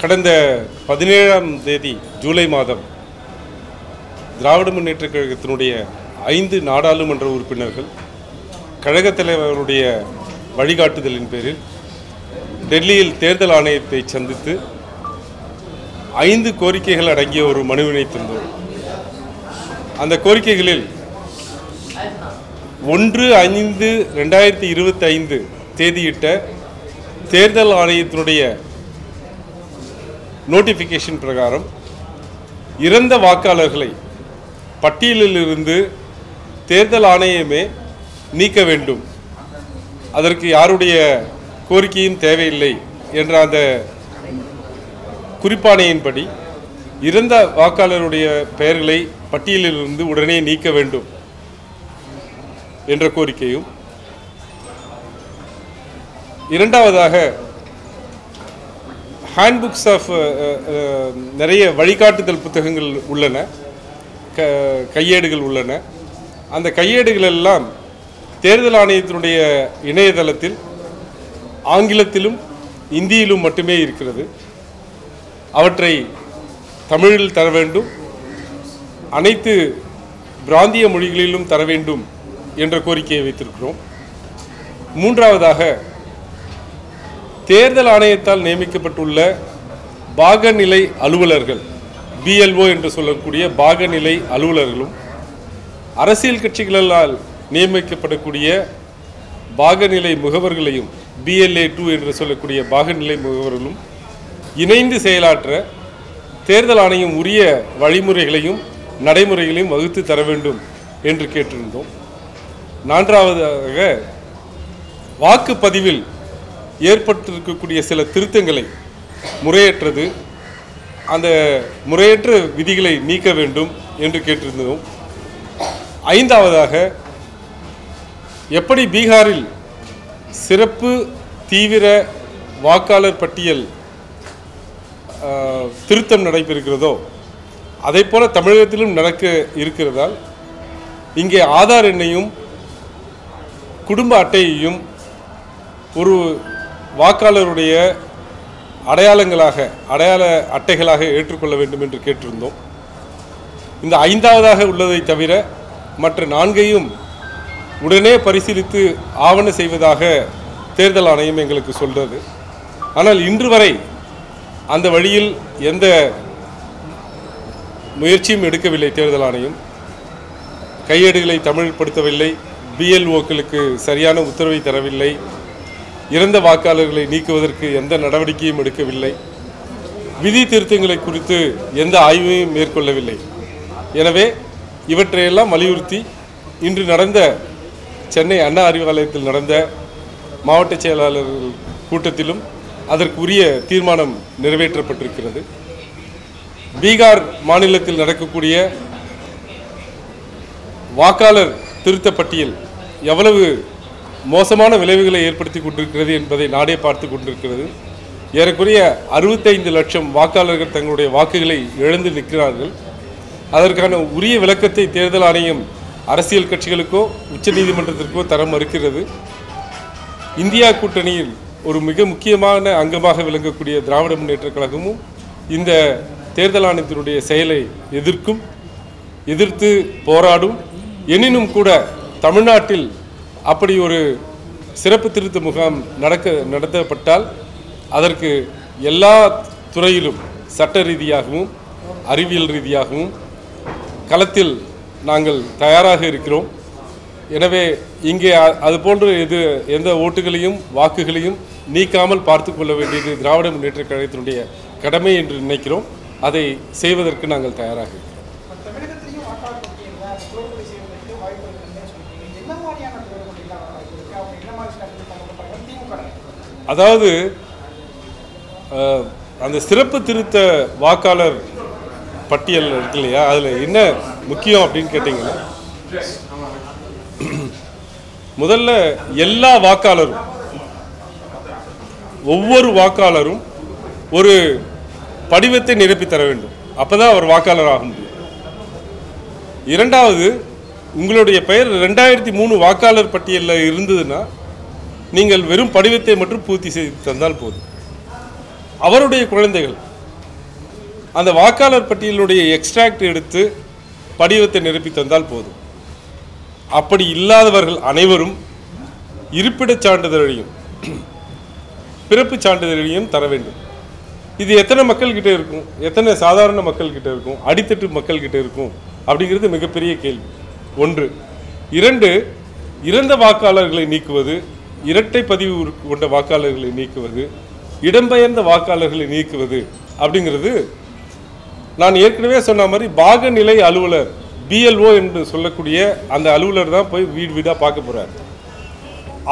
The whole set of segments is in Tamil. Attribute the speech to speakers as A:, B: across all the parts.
A: கடந்த 17ஆம் தேதி ஜூலை மாதம் திராவிட முன்னேற்றக் கழகத்தினுடைய 5 நாடாளுமன்ற உறுப்பினர்கள் கழகத் தலைவருடைய வழிகாட்டுதலின் பேரில் டெல்லியில் தேர்தல் ஆணையத்தை சந்தித்து 5 கோரிக்கைகள் அடங்கிய ஒரு மனுவினை தந்தோம். அந்த கோரிக்கைகளில் 1/5/2025 தேதியிட்ட தேர்தல் ஆணையத்தினுடைய நோட்டிஃபிகேஷன் பிரகாரம் இறந்த வாக்காளர்களை பட்டியலிலிருந்து தேர்தல் ஆணையமே நீக்க வேண்டும், அதற்கு யாருடைய கோரிக்கையும் தேவையில்லை என்ற அந்த குறிப்பாணையின்படி இறந்த வாக்காளருடைய பெயர்களை பட்டியலிலிருந்து உடனே நீக்க வேண்டும் என்ற கோரிக்கையும், இரண்டாவதாக ஹேண்ட்புக்ஸ் ஆஃப் நிறைய வழிகாட்டுதல் புத்தகங்கள் உள்ளன, கையேடுகள் உள்ளன. அந்த கையேடுகள் எல்லாம் தேர்தல் ஆணையத்தினுடைய இணையதளத்தில் ஆங்கிலத்திலும் இந்தியிலும் மட்டுமே இருக்கிறது. அவற்றை தமிழில் தர வேண்டும், அனைத்து பிராந்திய மொழிகளிலும் தர வேண்டும் என்ற கோரிக்கையை வைத்திருக்கிறோம். மூன்றாவதாக தேர்தல் ஆணையத்தால் நியமிக்கப்பட்டுள்ள பாகநிலை அலுவலர்கள், BLO என்று சொல்லக்கூடிய பாகநிலை அலுவலர்களும், அரசியல் கட்சிகளால் நியமிக்கப்படக்கூடிய பாகநிலை முகவர்களையும் BLA2 என்று சொல்லக்கூடிய பாகநிலை முகவர்களும் இணைந்து செயலாற்ற தேர்தல் ஆணையம் உரிய வழிமுறைகளையும் நடைமுறைகளையும் வகுத்து தர வேண்டும் என்று கேட்டிருந்தோம். நான்காவதாக வாக்குப்பதிவில் ஏற்பட்டிருக்கக்கூடிய சில திருத்தங்களை முறையற்றது, அந்த முறையற்ற விதிகளை நீக்க வேண்டும் என்று கேட்டிருந்தோம். ஐந்தாவதாக எப்படி பீகாரில் சிறப்பு தீவிர வாக்காளர் பட்டியல் திருத்தம் நடைபெறுகிறதோ அதை போல தமிழகத்திலும் நடக்க இருக்கிறதால் இங்கே ஆதார் எண்ணையும் குடும்ப அட்டையையும் ஒரு வாக்காளருடைய அடையாள அட்டைகளாக ஏற்றுக்கொள்ள வேண்டும் என்று கேட்டிருந்தோம். இந்த ஐந்தாவதாக உள்ளதை தவிர மற்ற 4ஐயும் உடனே பரிசீலித்து ஆவண செய்வதாக தேர்தல் ஆணையம் எங்களுக்கு சொல்கிறது. ஆனால் இன்று வரை அந்த வழியில் எந்த முயற்சியும் எடுக்கவில்லை. தேர்தல் ஆணையம் கையேடுகளை தமிழ்படுத்தவில்லை, BLOக்களுக்கு சரியான உத்தரவை தரவில்லை, இறந்த வாக்காளர்களை நீக்குவதற்கு எந்த நடவடிக்கையும் எடுக்கவில்லை, விதி திருத்தங்களை குறித்து எந்த ஆய்வையும் மேற்கொள்ளவில்லை. எனவே இவற்றையெல்லாம் வலியுறுத்தி இன்று நடந்த சென்னை அண்ணா அறிவாலயத்தில் நடந்த மாவட்ட செயலாளர்கள் கூட்டத்திலும் அதற்குரிய தீர்மானம் நிறைவேற்றப்பட்டிருக்கிறது. பீகார் மாநிலத்தில் நடக்கக்கூடிய வாக்காளர் திருத்த பட்டியல் எவ்வளவு மோசமான விளைவுகளை ஏற்படுத்தி கொண்டிருக்கிறது என்பதை நாடே பார்த்து கொண்டிருக்கிறது. ஏறக்குறைய 65 லட்சம் வாக்காளர்கள் தங்களுடைய வாக்குகளை இழந்து நிற்கிறார்கள். அதற்கான உரிய விளக்கத்தை தேர்தல் ஆணையம் அரசியல் கட்சிகளுக்கோ உச்சநீதிமன்றத்திற்கோ தர மறுக்கிறது. இந்தியா கூட்டணியில் ஒரு மிக முக்கியமான அங்கமாக விளங்கக்கூடிய திராவிட முன்னேற்றக் கழகமும் இந்த தேர்தல் ஆணையத்தினுடைய செயலை எதிர்த்து போராடும். எனினும் கூட தமிழ்நாட்டில் அப்படி ஒரு சிறப்பு திருத்த முகாம் நடத்தப்பட்டால் அதற்கு எல்லா துறையிலும் சட்ட ரீதியாகவும் அறிவியல் ரீதியாகவும் களத்தில் நாங்கள் தயாராக இருக்கிறோம். எனவே இங்கே அதுபோன்று எந்த ஓட்டுகளையும் வாக்குகளையும் நீக்காமல் பார்த்து கொள்ள வேண்டியது திராவிட முன்னேற்றக் கழகத்தினுடைய கடமை என்று நினைக்கிறோம். அதை செய்வதற்கு நாங்கள் தயாராக இருக்கிறோம். அதாவது அந்த சிறப்பு திருத்த வாக்காளர் பட்டியல் இருக்கு இல்லையா, அதில் என்ன முக்கியம் அப்படின்னு கேட்டிங்கன்னா, முதல்ல எல்லா வாக்காளரும் ஒவ்வொரு வாக்காளரும் ஒரு படிவத்தை நிரப்பி தர வேண்டும். அப்போதான் அவர் வாக்காளர் ஆக முடியும். இரண்டாவது, உங்களுடைய பெயர் 2003 வாக்காளர் பட்டியலில் இருந்ததுன்னா நீங்கள் வெறும் படிவத்தை மட்டும் பூர்த்தி செய்து தந்தால் போதும். அவருடைய குழந்தைகள் அந்த வாக்காளர் பட்டியலுடைய எக்ஸ்ட்ராக்ட் எடுத்து படிவத்தை நிரப்பி தந்தால் போதும். அப்படி இல்லாதவர்கள் அனைவரும் இருப்பிடச் சான்றிதழையும் பிறப்புச் சான்றிதழையும் தர வேண்டும். இது எத்தனை மக்கள்கிட்ட இருக்கும், எத்தனை சாதாரண மக்கள்கிட்ட இருக்கும், அடித்தட்டு மக்கள்கிட்ட இருக்கும் அப்படிங்கிறது மிகப்பெரிய கேள்வி. ஒன்று. இரண்டு, இறந்த வாக்காளர்களை நீக்குவது, இரட்டை பதிவு கொண்ட வாக்காளர்களை நீக்குவது, இடம்பெயர்ந்த வாக்காளர்களை நீக்குவது அப்படிங்கிறது நான் ஏற்கனவே சொன்ன மாதிரி பாகநிலை அலுவலர் BLO என்று சொல்லக்கூடிய அந்த அலுவலர் தான் போய் வீடு வீடாக பார்க்க போகிறார்.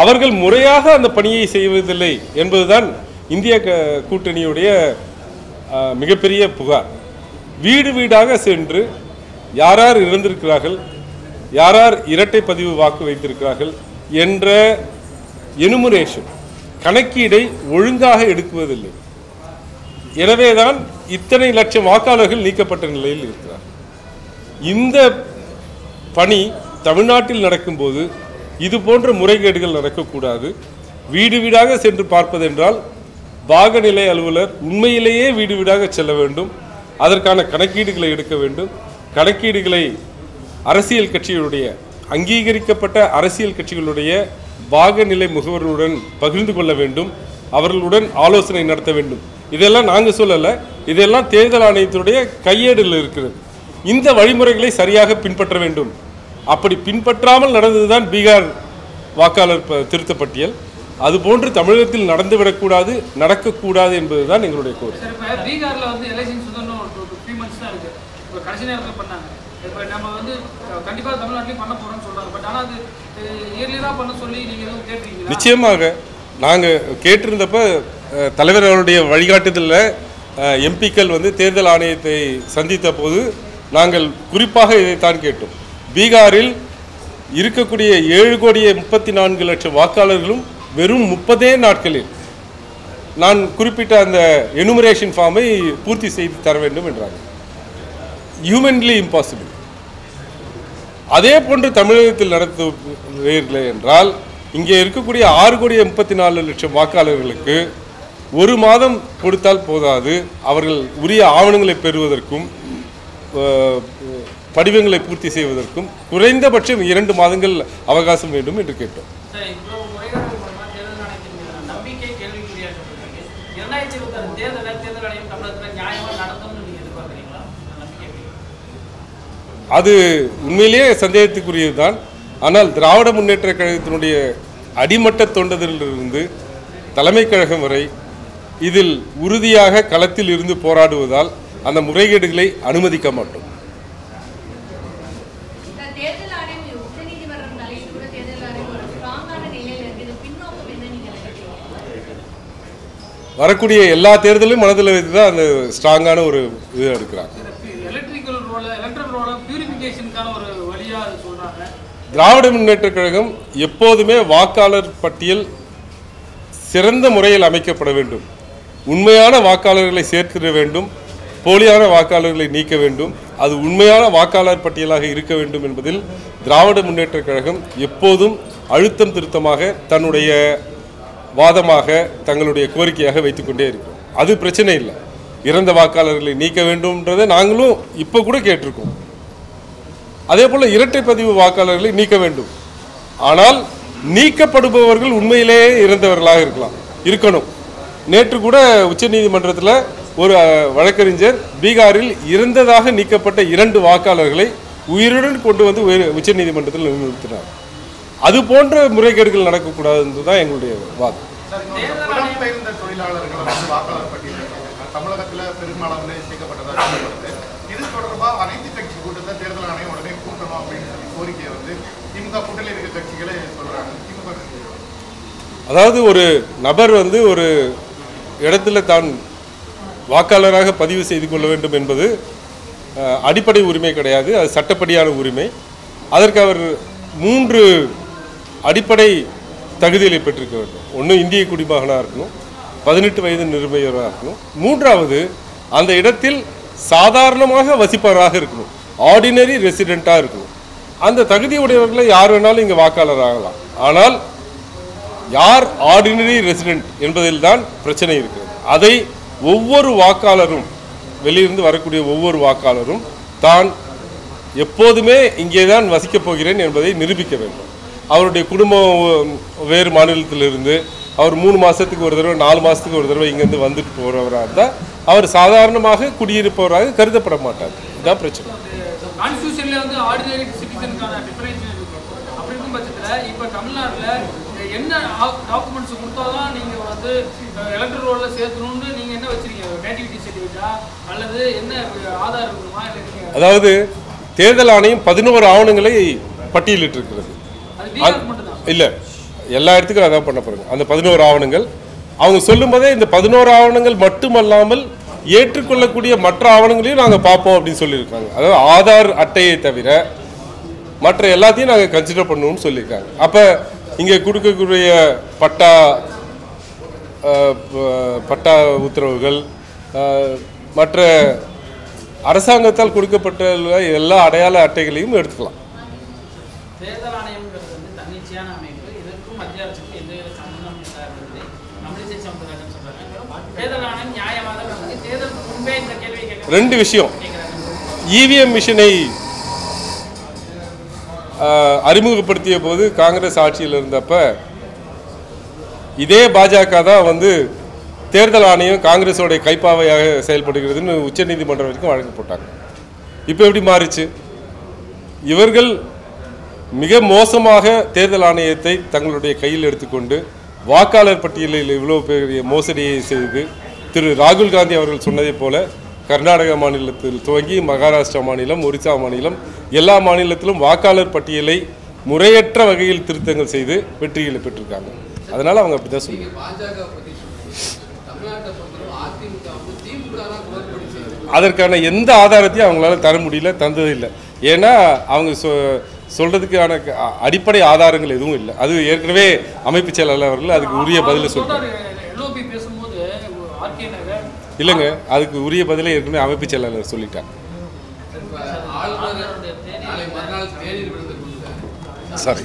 A: அவர்கள் முறையாக அந்த பணியை செய்வதில்லை என்பதுதான் இந்திய கூட்டணியுடைய மிகப்பெரிய புகார். வீடு வீடாக சென்று யார் யார் இறந்திருக்கிறார்கள், யார் யார் இரட்டை பதிவு வாக்கு வைத்திருக்கிறார்கள் என்ற எனுமரேஷன் கணக்கீடை ஒழுங்காக எடுக்குவதில்லை. எனவேதான் இத்தனை லட்சம் வாக்காளர்கள் நீக்கப்பட்ட நிலையில் இருக்கிறார். இந்த பணி தமிழ்நாட்டில் நடக்கும்போது இது போன்ற முறைகேடுகள் நடக்கக்கூடாது. வீடு வீடாக சென்று பார்ப்பதென்றால் பாகநிலை அலுவலர் உண்மையிலேயே வீடு வீடாக செல்ல வேண்டும். அதற்கான கணக்கீடுகளை எடுக்க வேண்டும். கணக்கீடுகளை அரசியல் கட்சிகளுடைய அங்கீகரிக்கப்பட்ட அரசியல் கட்சிகளுடைய பாகநிலை முகவர்களுடன் பகிர்ந்து கொள்ள வேண்டும். அவர்களுடன் ஆலோசனை நடத்த வேண்டும். இதெல்லாம் நாங்கள் சொல்லலை, இதெல்லாம் தேர்தல் ஆணையத்துடைய கையேடில் இருக்கிறது. இந்த வழிமுறைகளை சரியாக பின்பற்ற வேண்டும். அப்படி பின்பற்றாமல் நடந்ததுதான் பீகார் வாக்காளர் திருத்த பட்டியல். அதுபோன்று தமிழகத்தில் நடந்துவிடக்கூடாது, நடக்கக்கூடாது என்பதுதான் எங்களுடைய கோரிக்கை.
B: பீகார்ல வந்து எலெக்ஷன்ஸ் வந்து 3 months தான் இருக்கு. இப்போ கடைசி நேரத்தில் பண்ணாங்க. இப்போ நம்ம வந்து கண்டிப்பாக தமிழ்நாட்டிலையும் பண்ண போறோம்னு சொல்றாங்க. பட் ஆனால் அது இயர்லியாக பண்ண சொல்லி நீங்கள் எதுவும் கேட்டிருக்கீங்களா?
A: நிச்சயமாக நாங்கள் கேட்டிருந்தப்ப தலைவர் அவருடைய வழிகாட்டுதலில் எம்பிக்கள் வந்து தேர்தல் ஆணையத்தை சந்தித்த போது நாங்கள் குறிப்பாக இதைத்தான் கேட்டோம். பீகாரில் இருக்கக்கூடிய 7,34,00,000 வாக்காளர்களும் வெறும் 30 நாட்களில் நான் குறிப்பிட்ட அந்த எனுமரேஷன் ஃபார்மை பூர்த்தி செய்து தர வேண்டும் என்றாங்க. Humanly impossible. அதே போன்று தமிழகத்தில் நடத்துவீர்கள் என்றால் இங்கே இருக்கக்கூடிய 6,34,00,000 வாக்காளர்களுக்கு 1 மாதம் கொடுத்தால் போதாது. அவர்கள் உரிய ஆவணங்களை பெறுவதற்கும் படிவங்களை பூர்த்தி செய்வதற்கும் குறைந்தபட்சம் 2 மாதங்கள் அவகாசம் வேண்டும் என்று கேட்டோம். அது உண்மையிலேயே சந்தேகத்துக்குரியதுதான். ஆனால் திராவிட முன்னேற்ற கழகத்தினுடைய அடிமட்ட தொண்டதிலிருந்து தலைமை கழகம் வரை இதில் உறுதியாக களத்தில் இருந்து போராடுவதால் அந்த முறைகேடுகளை அனுமதிக்க மாட்டோம். வரக்கூடிய எல்லா தேர்தலும் மனதில் வைத்து தான் அந்த ஸ்ட்ராங்கான ஒரு இது எடுக்கிறாங்க. திராவிட முன்னேற்ற கழகம் எப்போதுமே வாக்காளர் பட்டியல் சிறந்த முறையில் அமைக்கப்பட வேண்டும். உண்மையான வாக்காளர்களை சேர்த்திட வேண்டும். போலியான வாக்காளர்களை நீக்க வேண்டும். அது உண்மையான வாக்காளர் பட்டியலாக இருக்க வேண்டும் என்பதில் திராவிட முன்னேற்ற கழகம் எப்போதும் அழுத்தம் திருத்தமாக தன்னுடைய வாதமாக தங்களுடைய கோரிக்கையாக வைத்துக்கொண்டே இருக்கிறோம். அது பிரச்சனை இல்லை. இறந்த வாக்காளர்களை நீக்க வேண்டும்ன்றதை நாங்களும் இப்போ கூட கேட்டிருக்கோம். அதே போல் இரட்டை பதிவு வாக்காளர்களை நீக்க வேண்டும். ஆனால் நீக்கப்படுபவர்கள் உண்மையிலேயே இறந்தவர்களாக இருக்கணும். நேற்று கூட உச்சநீதிமன்றத்தில் ஒரு வழக்கறிஞர் பீகாரில் இறந்ததாக நீக்கப்பட்ட 2 வாக்காளர்களை உயிருடன் கொண்டு வந்து உச்சநீதிமன்றத்தில் நிறுத்தினார். அது போன்ற முறைகேடுகள் நடக்கக்கூடாது என்றுதான் எங்களுடைய வாதம்.
C: தமிழகத்தில் பெரும்பாலான சேர்க்கப்பட்டதாக இது தொடர்பாக அனைத்து கட்சி கூட்டத்தை தேர்தல் ஆணையம் உடனே கூட்டணும் அப்படின்னு சொல்லி கோரிக்கையை வந்து திமுக கூட்டணியில் இருக்க கட்சிகளே சொல்றாங்க.
A: அதாவது ஒரு நபர் வந்து ஒரு இடத்துல தான் வாக்காளராக பதிவு செய்து கொள்ள வேண்டும் என்பது அடிப்படை உரிமை கிடையாது. அது சட்டப்படியான உரிமை. அதற்கு அவர் 3 அடிப்படை தகுதிகளை பெற்றிருக்க வேண்டும். ஒன்று, இந்திய குடிமகனாக இருக்கணும். 18 வயது நிர்மையராக இருக்கணும். 3வது, அந்த இடத்தில் சாதாரணமாக வசிப்பவராக இருக்கணும். ஆர்டினரி ரெசிடெண்ட்டாக இருக்கணும். அந்த தகுதி உடையவர்களை யார் வேணாலும் இங்கே வாக்காளர் ஆகலாம். ஆனால் யார் ஆர்டினரி ரெசிடெண்ட் என்பதில் தான் பிரச்சனை இருக்கிறது. அதை ஒவ்வொரு வாக்காளரும் வெளியிருந்து வரக்கூடிய ஒவ்வொரு வாக்காளரும் தான் எப்போதுமே இங்கே தான் வசிக்கப் போகிறேன் என்பதை நிரூபிக்க வேண்டும். அவருடைய குடும்பம் வேறு மாநிலத்திலிருந்து அவர் 3 மாதத்துக்கு ஒரு தடவை 4 மாதத்துக்கு ஒரு தடவை இங்கேருந்து வந்துட்டு போகிறவராக இருந்தால் அவர் சாதாரணமாக குடியிருப்பவராக கருதப்பட மாட்டார். இதுதான் பிரச்சனை.
B: கான்ஸ்டியூஷன்ல வந்து ஆர்டினரி சிட்டிசனுக்கான டிஃபரன்ஸ் இருக்கு. அப்படி இருக்கும் பட்சத்தில் இப்போ தமிழ்நாட்டில் என்ன டாக்குமெண்ட்ஸ் கொடுத்தாதான் நீங்கள் வந்து எலக்ட்ரல் ரோலில் சேர்த்தணும்னு நீங்கள் என்ன வச்சிருக்கீங்க? நேட்டிவிட்டி சர்டிஃபிகேட்டா அல்லது என்ன ஆதார் இருக்கணுமா? இல்லை
A: அதாவது தேர்தல் ஆணையம் 11 ஆவணங்களை பட்டியலிட்டிருக்கிறது. இல்லை, எல்லா இடத்துக்கும் அதான் பண்ண போகிறாங்க. அந்த 11 ஆவணங்கள் அவங்க சொல்லும்போதே இந்த 11 ஆவணங்கள் மட்டுமல்லாமல் ஏற்றுக்கொள்ளக்கூடிய மற்ற ஆவணங்களையும் நாங்கள் பார்ப்போம் அப்படின்னு சொல்லியிருக்காங்க. அதாவது ஆதார் அட்டையை தவிர மற்ற எல்லாத்தையும் நாங்கள் கன்சிடர் பண்ணுவோம்னு சொல்லியிருக்காங்க. அப்போ இங்கே கொடுக்கக்கூடிய பட்டா உத்தரவுகள் மற்ற அரசாங்கத்தால் கொடுக்கப்பட்ட எல்லா அடையாள அட்டைகளையும் எடுத்துக்கலாம்.
D: தேர்தல் ஆணையம்ங்கிறது வந்து தன்னிச்சையான அமைப்பு. இதற்கும் மத்திய அரசுக்கு எந்தவித சம்பந்தம் இல்லை. தமிழிசை சமுதாயம் சொல்றாங்க தேர்தல் ஆணையம் நியாயமாக தேர்தல் முன்பே இந்த கேள்வி கேட்க
A: 2 விஷயம். இவிஎம் மிஷினை அறிமுகப்படுத்திய போது காங்கிரஸ் ஆட்சியில் இருந்தப்ப இதே பாஜக தான் வந்து தேர்தல் ஆணையம் காங்கிரஸோடைய கைப்பாவையாக செயல்படுகிறதுன்னு உச்சநீதிமன்றம் வரைக்கும் வழக்கு போட்டாங்க. இப்போ எப்படி மாறிச்சு? இவர்கள் மிக மோசமாக தேர்தல் ஆணையத்தை தங்களுடைய கையில் எடுத்துக்கொண்டு வாக்காளர் பட்டியலில் இவ்வளோ பெரிய மோசடியை செய்து திரு ராகுல் காந்தி அவர்கள் சொன்னதை போல கர்நாடக மாநிலத்தில் துவங்கி மகாராஷ்டிரா மாநிலம், ஒரிசா மாநிலம் எல்லா மாநிலத்திலும் வாக்காளர் பட்டியலை முறையற்ற வகையில் திருத்தங்கள் செய்து வெற்றிகளை பெற்றிருக்காங்க. அதனால் அவங்க அப்படி தான் சொல்லுவாங்க. அதற்கான எந்த ஆதாரத்தையும் அவங்களால தர முடியல, தந்ததில்லை. ஏன்னா அவங்க சொல்றதுக்கான அடிப்படை ஆதாரங்கள் எதுவும் இல்லை. அது ஏற்கனவே அமைப்பு செயலாளர் அவர்கள் அதுக்கு உரிய பதிலை சொல்றாங்க. இல்லைங்க, அதுக்கு உரிய பதிலை ஏற்கனவே அமைப்பு செயலாளர் சொல்லிட்டாங்க. சரி.